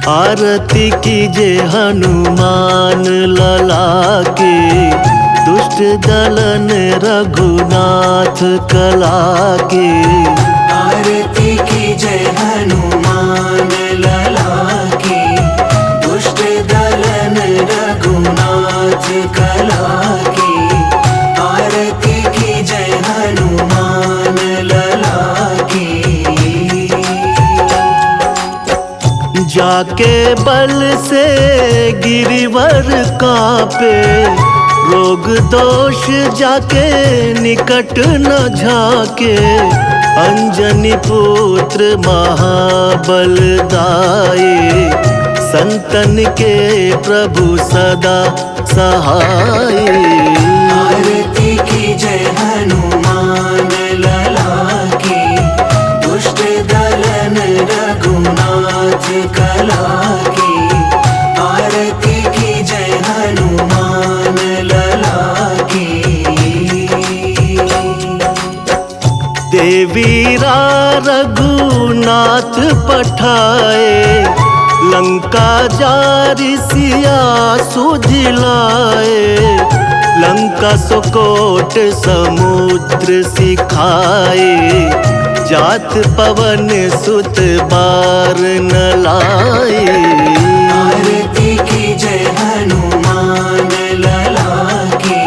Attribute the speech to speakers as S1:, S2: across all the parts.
S1: आरती कीजे हनुमान लला के, दुष्ट दलन रघुनाथ कला के।
S2: आरती की जय हनुमान लला की, दुष्ट दलन रघुनाथ कला की। आरती की जय हनुमान लला की।
S1: जाके बल से गिरिवर कांपे, रोग दोष जाके निकट न झाके। अंजनी पुत्र महाबल दाये, संतन के प्रभु सदा सहाय।
S2: आरती की जय हनुमान लला की, दुष्ट दलन रघुनाथ कला की। आरती की जय हनुमान लला की।
S1: देवीरा रघुनाथ पठाए, लंका जारी सिया सुझलाए। लंका सुकोट समुद्र सिखाए, जात पवन सुत बार न लाए।
S2: आरती की जय हनुमान लला की,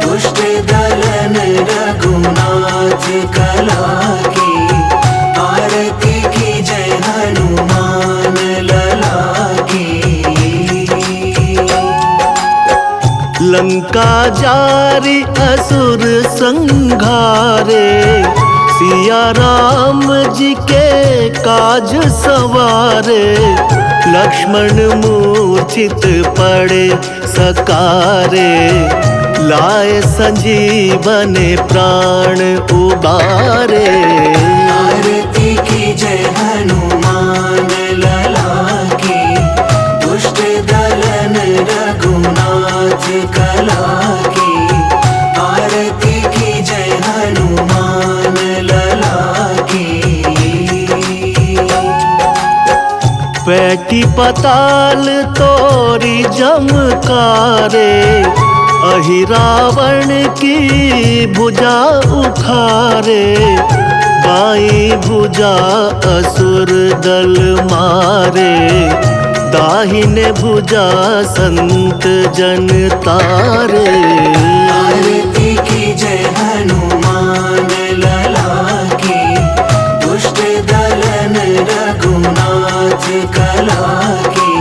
S2: दुष्ट दलन रघुनाथ कला की। आरती की जय हनुमान लला की।
S1: लंका जारी असुर संघारे, सिया राम जी के काज सवारे। लक्ष्मण मूर्छित पड़े सकारे, लाए संजीवन प्राण उबारे।
S2: आरती की जय हनुमान लला की, दुष्ट दलन रघुनाथ कला की। आरती की जय हनुमान लला की।
S1: पैठी पताल तोरी जमकारे, अहिरावण की भुजा उखारे। बाई भुजा असुर दल मारे, दाहिने भुजा संत जन तारे।
S2: आरती की जय हनुमान लला की, दुष्ट दलन रघुनाथ कला की।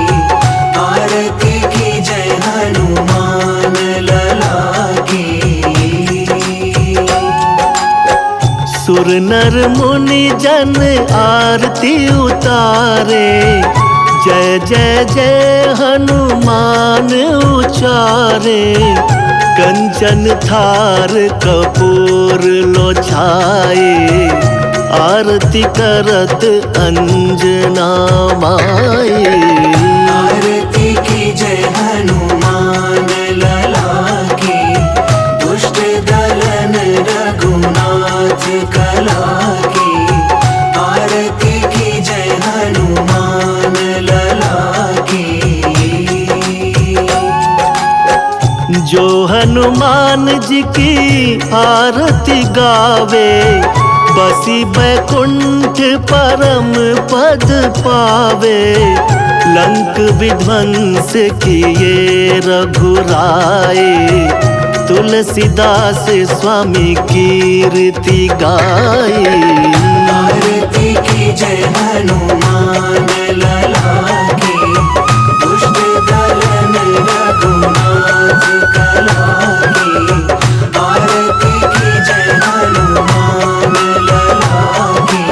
S2: आरती की जय हनुमान लला की। सुर नर मुनि जन आरती उतारे, जय जय जय हनुमान उचारे। कंचन थार कपूर लो छाए, आरती करत अंजना माए। आरती की जय हनुमान लला की, दुष्ट दलन रघुनाथ कला की। आरती की जय हनुमान लला की। जो हनुमान जी की आरती गावे, बसी बैकुंठ परम पद पावे। लंक विध्वंस किए रघुराए, तुलसीदास स्वामी कीर्ति गाए। आरती की जय हनुमान लला की, दुष्ट दलन रघुनाथ कला की। आरती की जय हनुमान लला की।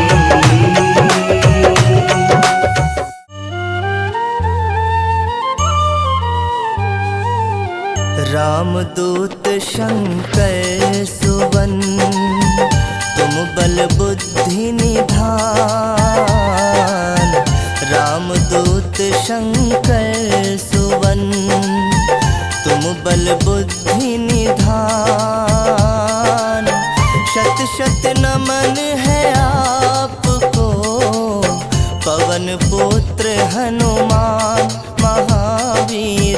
S3: रामदूत शंकर सुवन, तुम बल बुद्धि निधान। रामदूत शंकर सुवन, तुम बल बुद्धि निधान। शत शत नमन है आपको, पवन पुत्र हनुमान महावीर,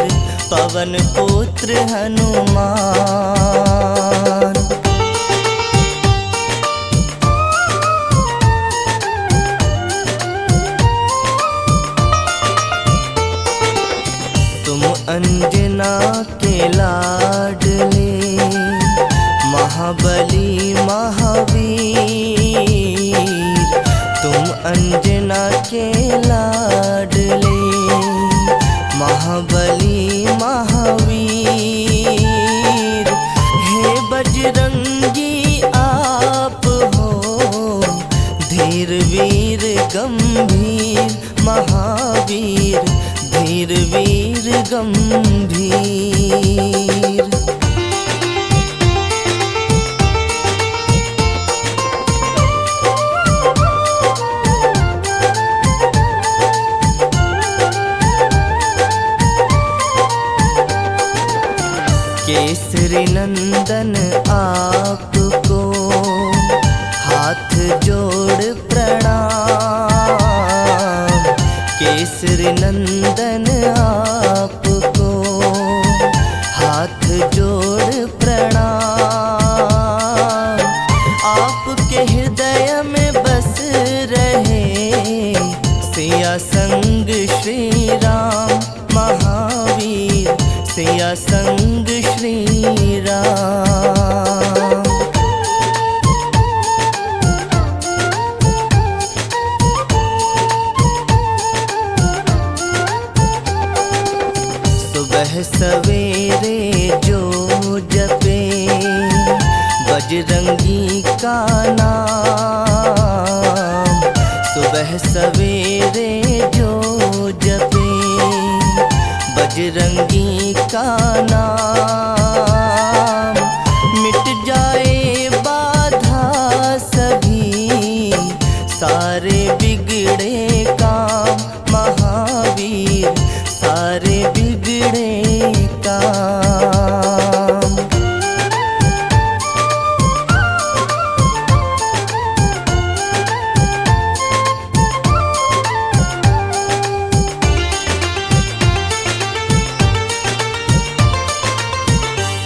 S3: पवन पुत्र हनुमान। तुम अंजना के लाडले, महाबली महावीर। तुम अंजना के लाडले, महाबली महावीर। हे बजरंगी आप हो, धीर वीर गंभीर महावीर, धीर वीर गंभीर। केसरी नंदन आपको हाथ जोड़ प्रणाम। केसरी नंदन आपको हाथ जोड़ प्रणाम। आपके हृदय में बस रहे सिया संग श्री राम महावीर, सिया संग श्री राम। सुबह सवेरे जो जपे बजरंगी का नाम। सुबह सवेरे जो जपे बजरंगी का नाम। मिट जाए बाधा सभी, सारे बिगड़े काम महावीर, सारे बिगड़े काम।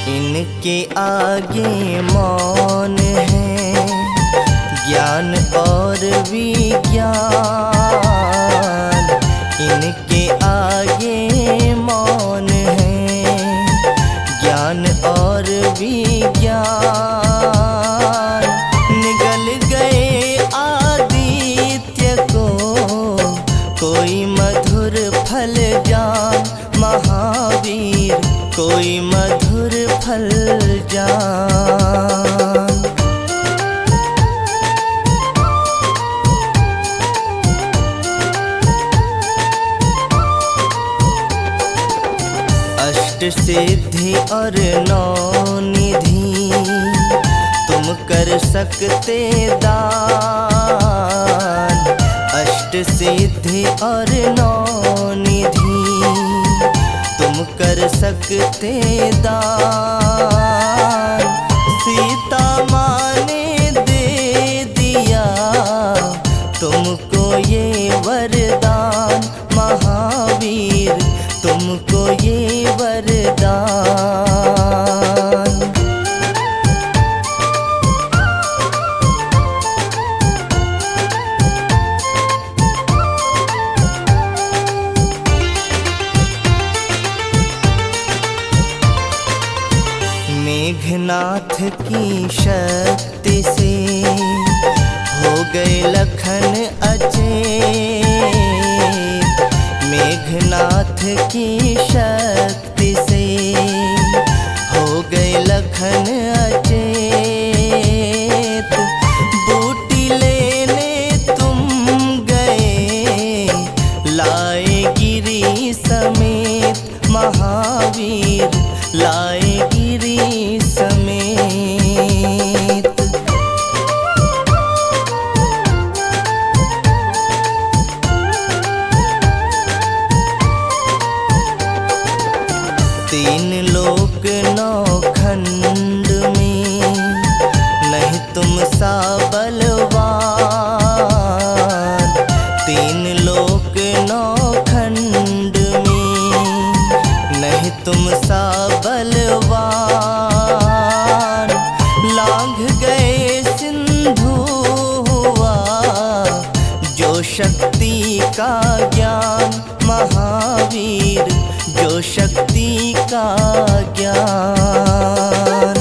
S3: इनके आगे मौन है ज्ञान और विज्ञान। इनके आगे मौन है ज्ञान और विज्ञान। निगल गए आदित्य को कोई मधुर फल जान महावीर, कोई मधुर फल जान। अष्ट सिद्धि और नौ निधि तुम कर सकते दान। अष्ट सिद्धि और नौ निधि तुम कर सकते दान। सीता माँ ने दे दिया तुमको ये वरदान महावीर, तुमको ये वरदान। मेघनाथ की शक्ति से हो गए लखन अचेत। मेघनाथ की शक्ति से हो गए लखन अचेत। बूटी लेने तुम गए लाए गिरी समेत महावीर, लाए गिरी समेत। तीन लोक नौ खंड का ज्ञान महावीर, जो शक्ति का ज्ञान।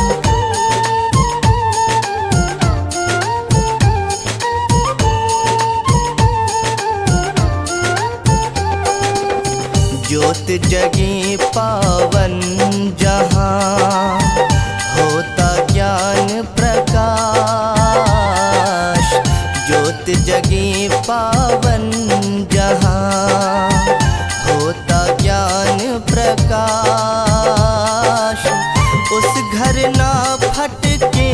S3: ज्योत जगे पावन जहाँ, होता ज्ञान प्रकाश। ज्योत जगे पावन जहाँ, होता ज्ञान प्रकाश। उस घर ना फटके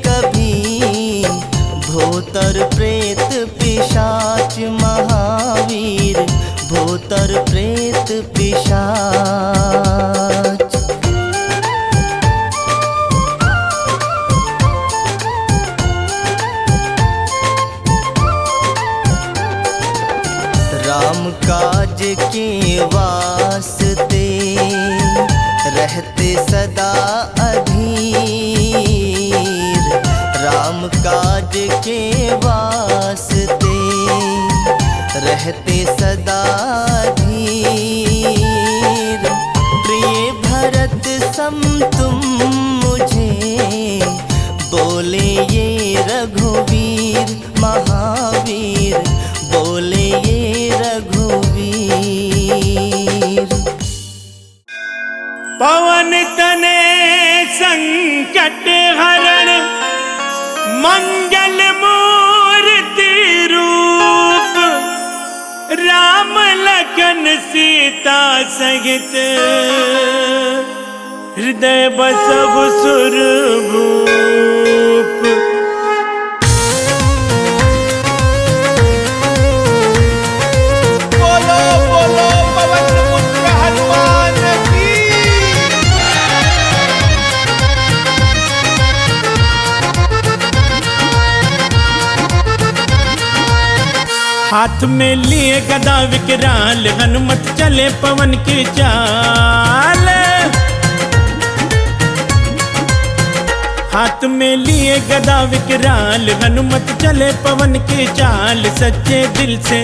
S3: कभी भूतर प्रेत पिशाच महावीर, भूतर प्रेत पिशाच। राम काज के वास्ते रहते सदा अधीर, राम काज के वास्ते रहते सदा धीर। प्रिय भरत सम तुम मुझे बोले ये रघुवीर महावीर, बोले ये रघुवीर।
S4: पवन तने संकट हरण मंगल मूर्ति रूप, राम लखन सीता सहित हृदय बसहु सुरभूप। बोलो बोलो पवन पुत्र हनुमान की। हाथ में लिए गदा विकराल, हनुमत चले पवन की चाल। हाथ में लिए गदा विकराल, हनुमत चले पवन की चाल। सच्चे दिल से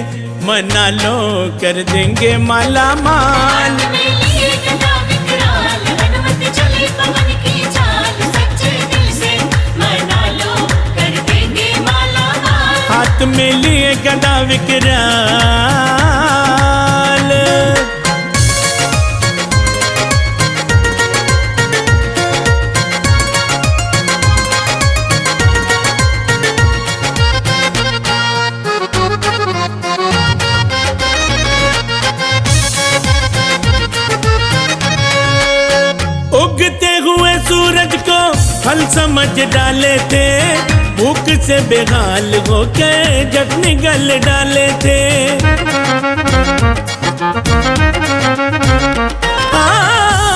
S4: मना लो कर देंगे माला माल।
S5: हाथ में लिए गदा विकराल, हनुमत चले पवन की चाल। सच्चे दिल से मना लो कर देंगे माला माल।
S4: हाथ में लिए गदा विकराल। उगते हुए सूरज को फल समझ डाले थे, भूख से बेहाल होकर जग निगल डाले थे।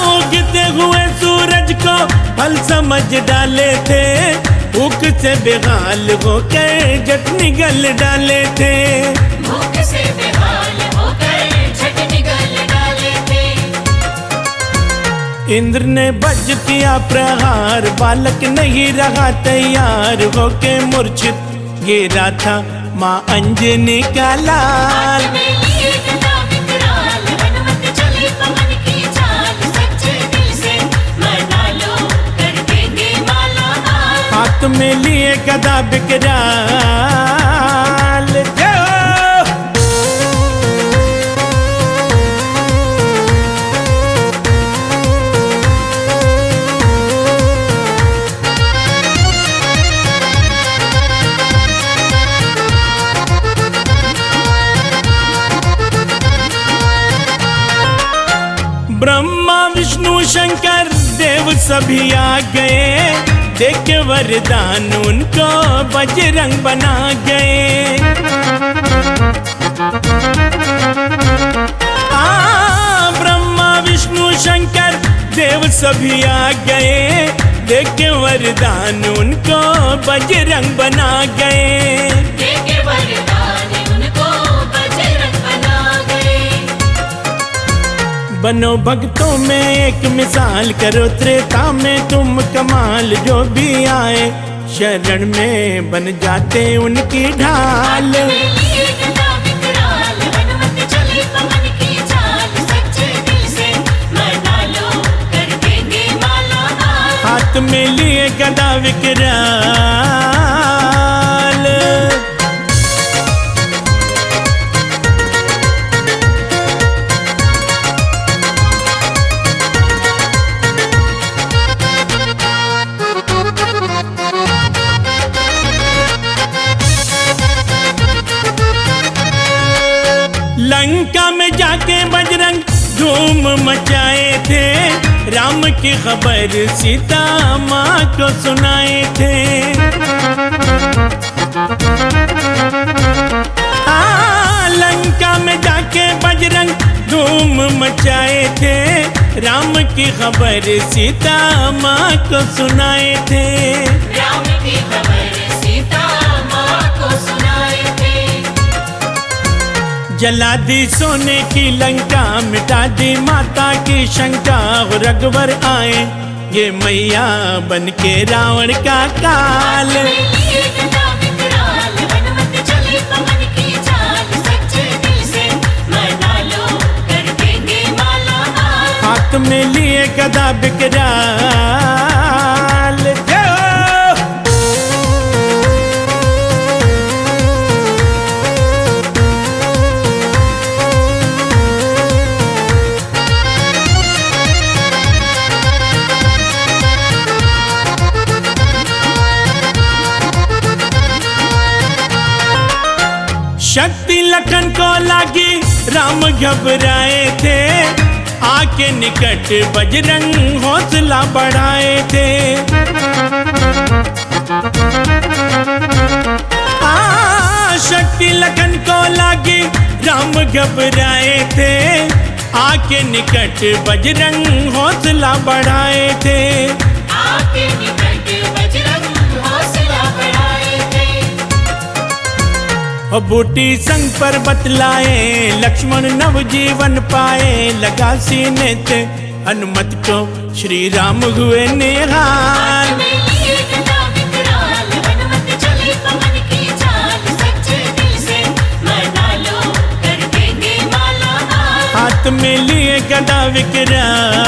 S4: उगते हुए सूरज को फल समझ डाले थे, भूख से बेहाल होकर जग निगल डाले थे।
S5: भूख से बेहाल होकर झट निगल डाले थे।
S4: इंद्र ने वज्र किया प्रहार, बालक नहीं रहा तैयार होके मूर्छित गिरा था माँ अंजनी का लाल।
S5: हाथ में लिए गदा विकराल, हनुमत चले पवन की चाल। सच्चे दिल से मना लो कर देंगे माला माल।
S4: हाथ में लिए गदा विकराल। जय हो। ब्रह्मा विष्णु शंकर देव सभी आ गए, देख के वरदान उनको बजरंग बना गए। ब्रह्मा विष्णु शंकर देव सभी आ गए, देख के वरदान उनको बजरंग बना गए।
S5: देके वरदान उनको बजरंग बना गए।
S4: बनो भक्तों में एक मिसाल, करो त्रेता में तुम कमाल। जो भी आए शरण में बन जाते उनकी ढाल।
S5: हाथ में लिए गदा विकराल,
S4: हाथ में लिए गदा विकराल। लंका में जाके बजरंग धूम मचाए थे, राम की खबर सीता माँ को सुनाए थे। लंका में जाके बजरंग धूम मचाए थे, राम की खबर सीता माँ को सुनाए थे।
S5: राम की खबर सीता माँ को सुनाए थे।
S4: जला दी सोने की लंका, मिटा दी माता की शंका। रघुवर आए ये मैया बन के रावण का काल।
S5: हाथ में लिए गदा विकराल, हनुमत चले पवन की चाल। सच्चे दिल से मना लो, कर देंगे माला माल।
S4: हाथ में लिए गदा विकराल। जय हो। शक्ति लखन को लागी, राम घबराए थे। आके निकट बजरंग हौसला बढ़ाए थे। शक्ति लखन को लागी, राम घबराए थे। आके निकट बजरंग हौसला बढ़ाए थे।
S5: आके निकट बजरंग हौसला बढ़ाए थे।
S4: बूटी संग पर बतलाए, लक्ष्मण नवजीवन पाए। लगा सीने से हनुमत को, श्री राम हुए निहाल।
S5: हाथ में लिए गदा विकराल, हनुमत चले पवन की चाल। सच्चे दिल से मना लो, कर देंगे माला माल।
S4: हाथ में लिए गदा विकराल।